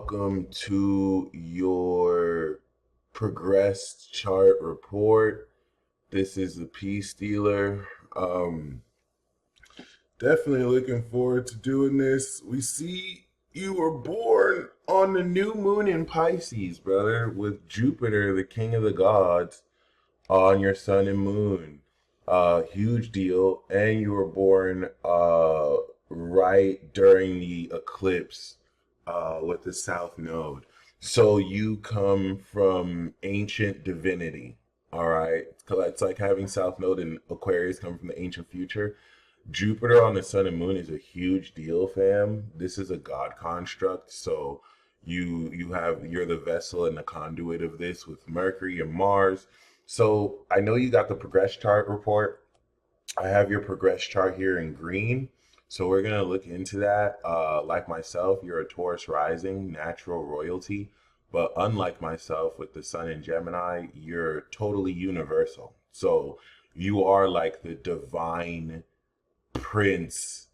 welcome to your progressed chart report. This is the Peace Dealer. Definitely looking forward to doing this. We see you were born on the new moon in Pisces, brother, with Jupiter, the king of the gods, on your sun and moon. Huge deal. And you were born right during the eclipse with the south node. So you come from ancient divinity. All right. It's like having south node and Aquarius come from the ancient future. Jupiter on the sun and moon is a huge deal, fam. This is a god construct. So you're the vessel and the conduit of this with Mercury and Mars. So I know you got the progress chart report. I have your progress chart here in green. So we're gonna look into that. Like myself, you're a Taurus rising, natural royalty. But unlike myself with the sun in Gemini, you're totally universal. So you are like the divine prince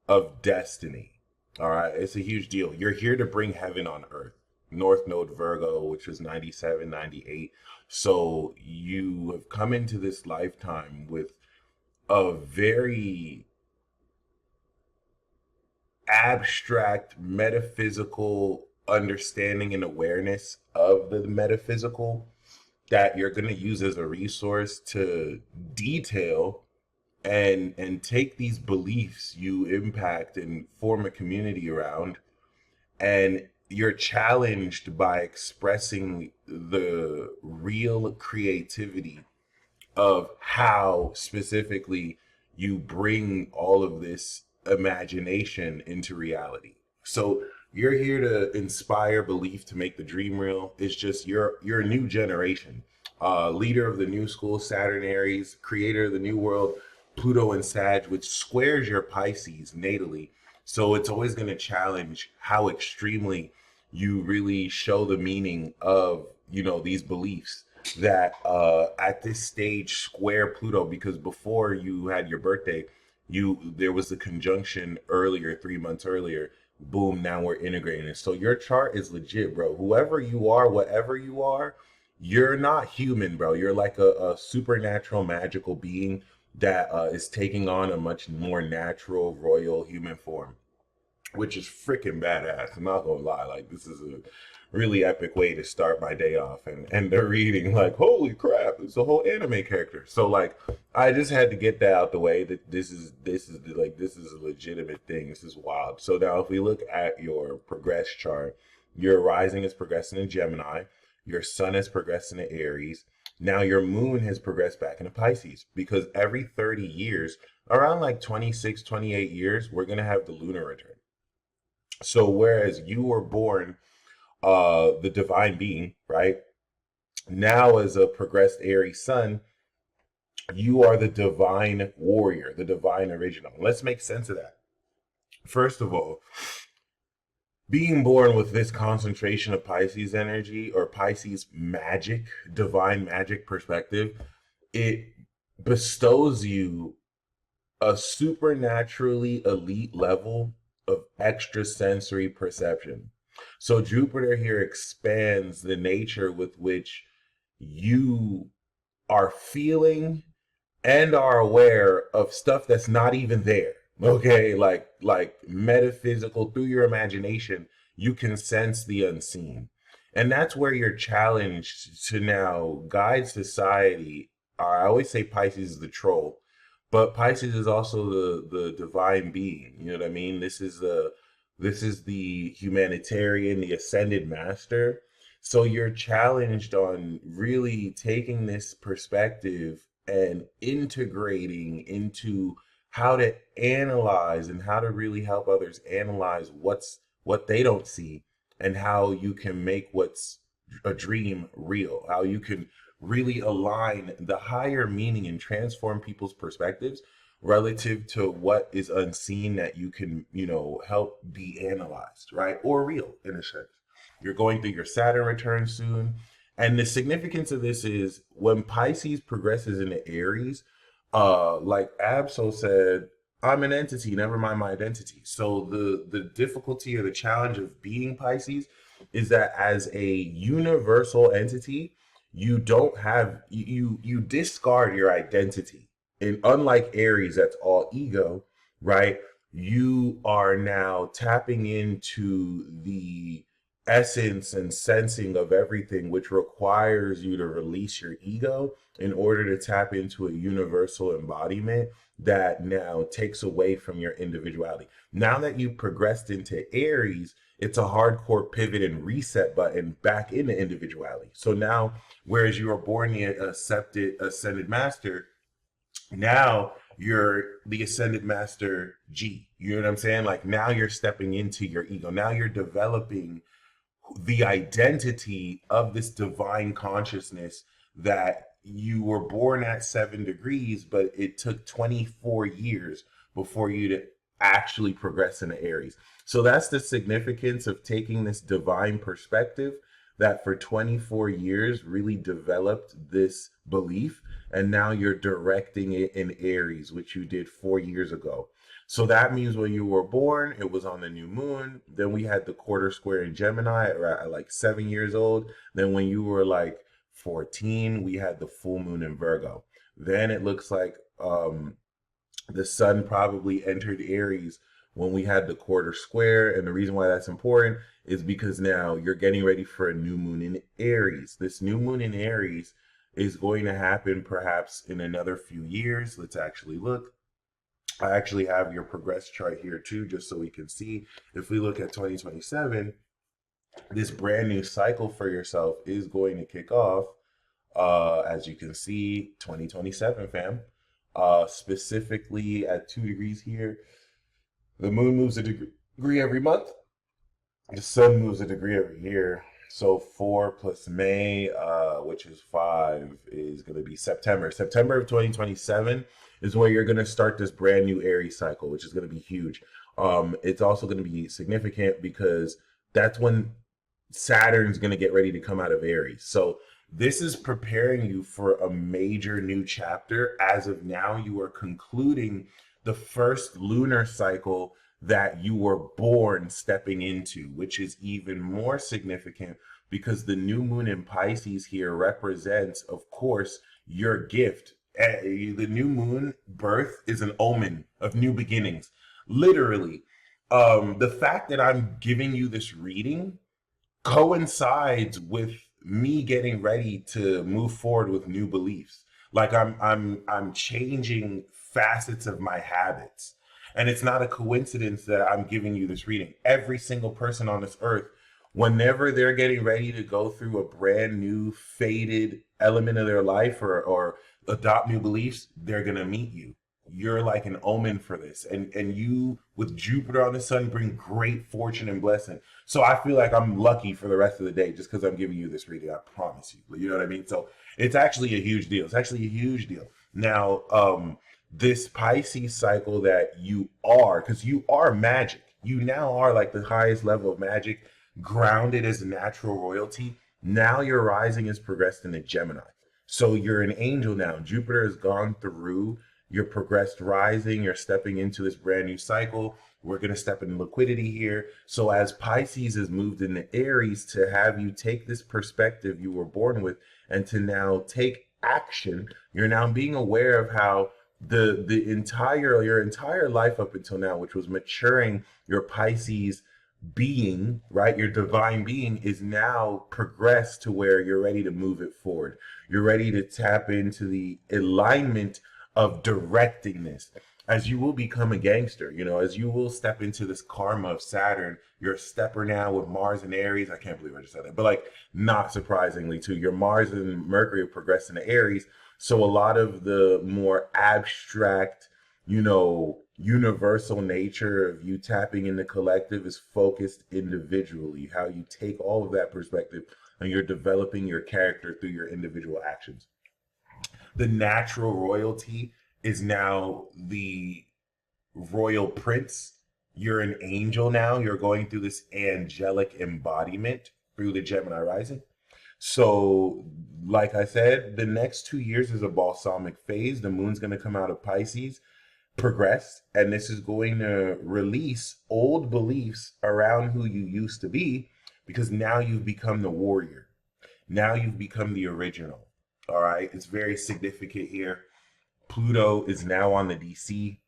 of destiny. All right. It's a huge deal. You're here to bring heaven on earth. North Node Virgo, which was 97, 98. So you have come into this lifetime with a very abstract metaphysical understanding and awareness of the metaphysical that you're going to use as a resource to detail and take these beliefs you impact and form a community around, and you're challenged by expressing the real creativity of how specifically you bring all of this imagination into reality. So you're here to inspire belief to make the dream real. It's just you're a new generation, leader of the new school, Saturn Aries, creator of the new world, Pluto and Sag, which squares your Pisces natally. So it's always going to challenge how extremely you really show the meaning of, these beliefs that at this stage square Pluto, because before you had your birthday, there was a conjunction earlier, 3 months earlier. Boom, now we're integrating it. So your chart is legit, bro. Whoever you are, whatever you are, you're not human, bro. You're like a supernatural, magical being that is taking on a much more natural, royal human form, which is freaking badass. I'm not gonna lie. Like, this is a really epic way to start my day off, and they're reading like, holy crap, it's a whole anime character. So like, I just had to get that out the way that this is a legitimate thing. This is wild. So now if we look at your progress chart, your rising is progressing in Gemini, your sun is progressing in Aries. Now your moon has progressed back into Pisces, because every 30 years, around like 26, 28 years, we're going to have the lunar return. So whereas you were born the divine being, right? Now as a progressed Aries sun, you are the divine warrior, the divine original. Let's make sense of that. First of all, being born with this concentration of Pisces energy or Pisces magic, divine magic perspective, it bestows you a supernaturally elite level of extrasensory perception. So Jupiter here expands the nature with which you are feeling and are aware of stuff that's not even there. Okay, like metaphysical, through your imagination, you can sense the unseen. And that's where you're challenged to now guide society. I always say Pisces is the troll, but Pisces is also the divine being. You know what I mean? This is the humanitarian, the ascended master. So you're challenged on really taking this perspective and integrating into how to analyze and how to really help others analyze what they don't see, and how you can make what's a dream real, how you can really align the higher meaning and transform people's perspectives relative to what is unseen that you can, help be analyzed, right? Or real in a sense. You're going through your Saturn return soon. And the significance of this is when Pisces progresses into Aries, like Absol said, I'm an entity, never mind my identity. So the difficulty or the challenge of being Pisces is that as a universal entity, you don't have you discard your identity. And unlike Aries, that's all ego, right? You are now tapping into the essence and sensing of everything, which requires you to release your ego in order to tap into a universal embodiment that now takes away from your individuality. Now that you've progressed into Aries, it's a hardcore pivot and reset button back into individuality. So now, whereas you were born the ascended master, now you're the ascended master G. You know what I'm saying? Like now you're stepping into your ego. Now you're developing the identity of this divine consciousness that you were born at 7 degrees, but it took 24 years before you to actually progress into Aries. So that's the significance of taking this divine perspective that for 24 years really developed this belief. And now you're directing it in Aries, which you did 4 years ago. So that means when you were born, it was on the new moon. Then we had the quarter square in Gemini at like 7 years old. Then when you were like 14, we had the full moon in Virgo. Then it looks like the sun probably entered Aries when we had the quarter square. And the reason why that's important is because now you're getting ready for a new moon in Aries. This new moon in Aries is going to happen perhaps in another few years. Let's actually look. I actually have your progress chart here too, just so we can see. If we look at 2027, this brand new cycle for yourself is going to kick off. As you can see, 2027, fam. Specifically at 2 degrees here, the moon moves a degree every month. The sun moves a degree every year. So 4 plus May, which is 5, is going to be September. September of 2027 is where you're going to start this brand new Aries cycle, which is going to be huge. It's also going to be significant because that's when Saturn's going to get ready to come out of Aries. So this is preparing you for a major new chapter. As of now, you are concluding the first lunar cycle that you were born stepping into, which is even more significant because the new moon in Pisces here represents, of course, your gift. The new moon birth is an omen of new beginnings. Literally, the fact that I'm giving you this reading coincides with me getting ready to move forward with new beliefs. Like I'm changing facets of my habits. And it's not a coincidence that I'm giving you this reading. Every single person on this earth, whenever they're getting ready to go through a brand new faded element of their life or adopt new beliefs, they're going to meet you. You're like an omen for this. And you, with Jupiter on the sun, bring great fortune and blessing. So I feel like I'm lucky for the rest of the day just because I'm giving you this reading. I promise you. You know what I mean? So it's actually a huge deal. It's actually a huge deal. Now, this Pisces cycle that you are, because you are magic. You now are like the highest level of magic, grounded as natural royalty. Now your rising is progressed into Gemini. So you're an angel now. Jupiter has gone through your progressed rising. You're stepping into this brand new cycle. We're going to step into liquidity here. So as Pisces has moved into Aries, to have you take this perspective you were born with and to now take action, you're now being aware of how your entire life up until now, which was maturing your Pisces being, right, your divine being, is now progressed to where you're ready to move it forward. You're ready to tap into the alignment of directing this. As you will become a gangster, as you will step into this karma of Saturn. You're a stepper now with Mars and Aries. I can't believe I just said that, but like, not surprisingly too, your Mars and Mercury progress into Aries. So a lot of the more abstract, universal nature of you tapping in the collective is focused individually, how you take all of that perspective and you're developing your character through your individual actions. The natural royalty is now the royal prince. You're an angel now. You're going through this angelic embodiment through the Gemini rising. So, like I said, the next 2 years is a balsamic phase. The moon's going to come out of Pisces. progressed, and this is going to release old beliefs around who you used to be, because now you've become the warrior. Now you've become the original. All right. It's very significant here. Pluto is now on the DC.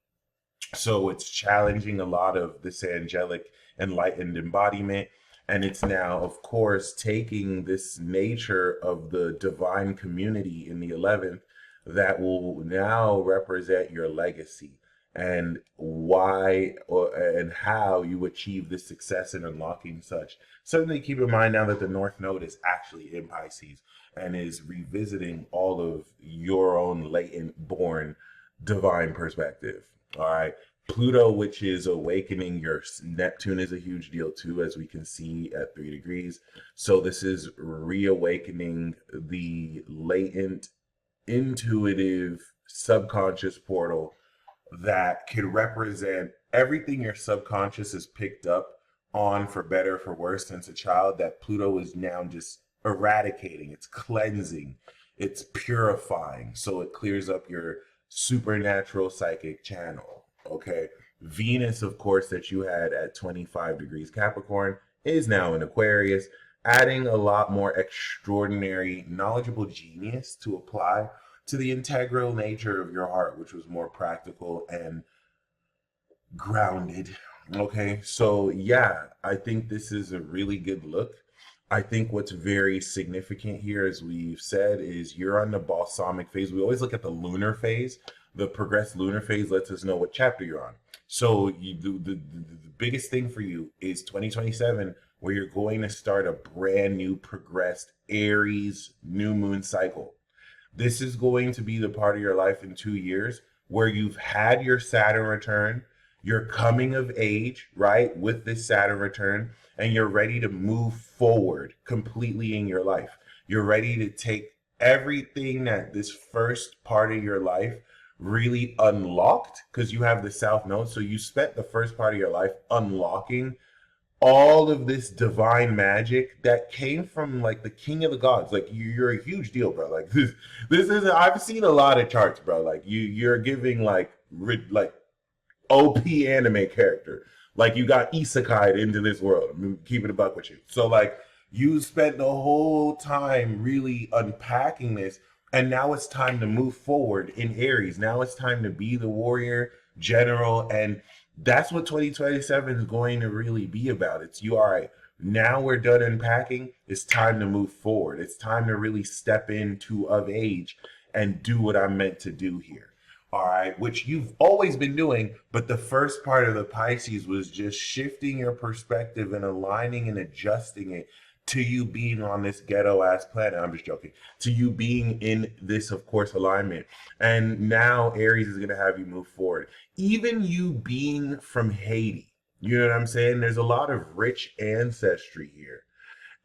So it's challenging a lot of this angelic enlightened embodiment. And it's now, of course, taking this nature of the divine community in the 11th that will now represent your legacy and why and how you achieve this success in unlocking such. Something to keep in mind now that the North Node is actually in Pisces and is revisiting all of your own latent born divine perspective. All right. Pluto, which is awakening your Neptune, is a huge deal too, as we can see at 3 degrees. So this is reawakening the latent, intuitive, subconscious portal that can represent everything your subconscious has picked up on, for better, for worse, since a child, that Pluto is now just eradicating. It's cleansing, it's purifying. So it clears up your supernatural psychic channel. Okay. Venus, of course, that you had at 25 degrees Capricorn is now in Aquarius, adding a lot more extraordinary, knowledgeable genius to apply to the integral nature of your heart, which was more practical and grounded. Okay. So yeah, I think this is a really good look. I think what's very significant here, as we've said, is you're on the balsamic phase. We always look at the lunar phase. The progressed lunar phase lets us know what chapter you're on. So the biggest thing for you is 2027, where you're going to start a brand new progressed Aries new moon cycle. This is going to be the part of your life in 2 years where you've had your Saturn return, you're coming of age, right, with this Saturn return, and you're ready to move forward completely in your life. You're ready to take everything that this first part of your life really unlocked, because you have the South Node. So you spent the first part of your life unlocking all of this divine magic that came from like the king of the gods. Like you're a huge deal, bro. Like this is, I've seen a lot of charts, bro. Like you're giving like OP anime character. Like you got isekai into this world. I mean, keep it a buck with you. So like you spent the whole time really unpacking this, and now it's time to move forward in Aries. Now it's time to be the warrior general, and that's what 2027 is going to really be about. It's you, all right, now we're done unpacking. It's time to move forward. It's time to really step into of age and do what I'm meant to do here. All right, which you've always been doing, but the first part of the Pisces was just shifting your perspective and aligning and adjusting it to you being on this ghetto ass planet. I'm just joking. To you being in this, of course, alignment. And now Aries is going to have you move forward. Even you being from Haiti, you know what I'm saying? There's a lot of rich ancestry here.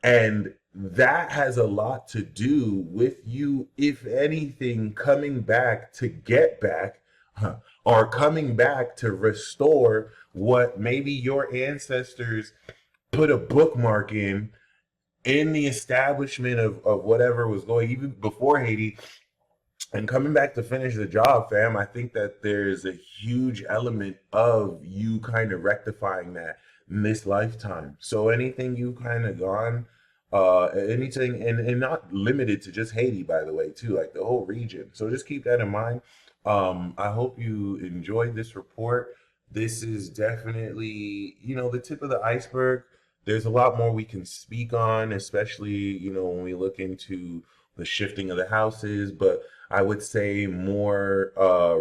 And that has a lot to do with you, if anything, coming back to get back, or coming back to restore what maybe your ancestors put a bookmark in the establishment of whatever was going, even before Haiti, and coming back to finish the job, fam. I think that there's a huge element of you kind of rectifying that in this lifetime. So anything you kind of gone, anything, and not limited to just Haiti, by the way, too, like the whole region. So just keep that in mind. I hope you enjoyed this report. This is definitely, the tip of the iceberg. There's a lot more we can speak on, especially, when we look into the shifting of the houses. But I would say more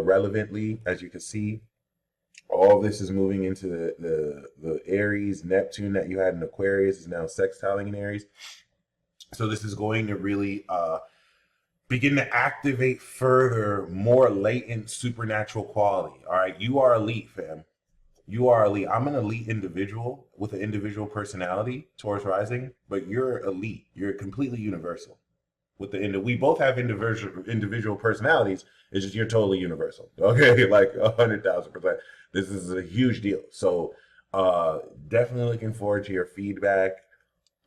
relevantly, as you can see, all of this is moving into the Aries. Neptune that you had in Aquarius is now sextiling in Aries. So this is going to really begin to activate further more latent supernatural quality. All right, you are elite, fam. You are elite. I'm an elite individual with an individual personality, Taurus rising, but you're elite. You're completely universal. With the we both have individual personalities. It's just you're totally universal. Okay, like 100,000%. This is a huge deal. So definitely looking forward to your feedback.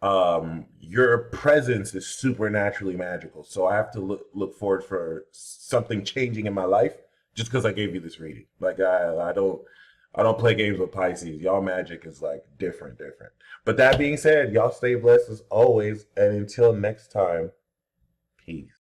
Your presence is supernaturally magical. So I have to look forward for something changing in my life just because I gave you this reading. Like I don't play games with Pisces. Y'all magic is like different. But that being said, y'all stay blessed as always, and until next time, peace.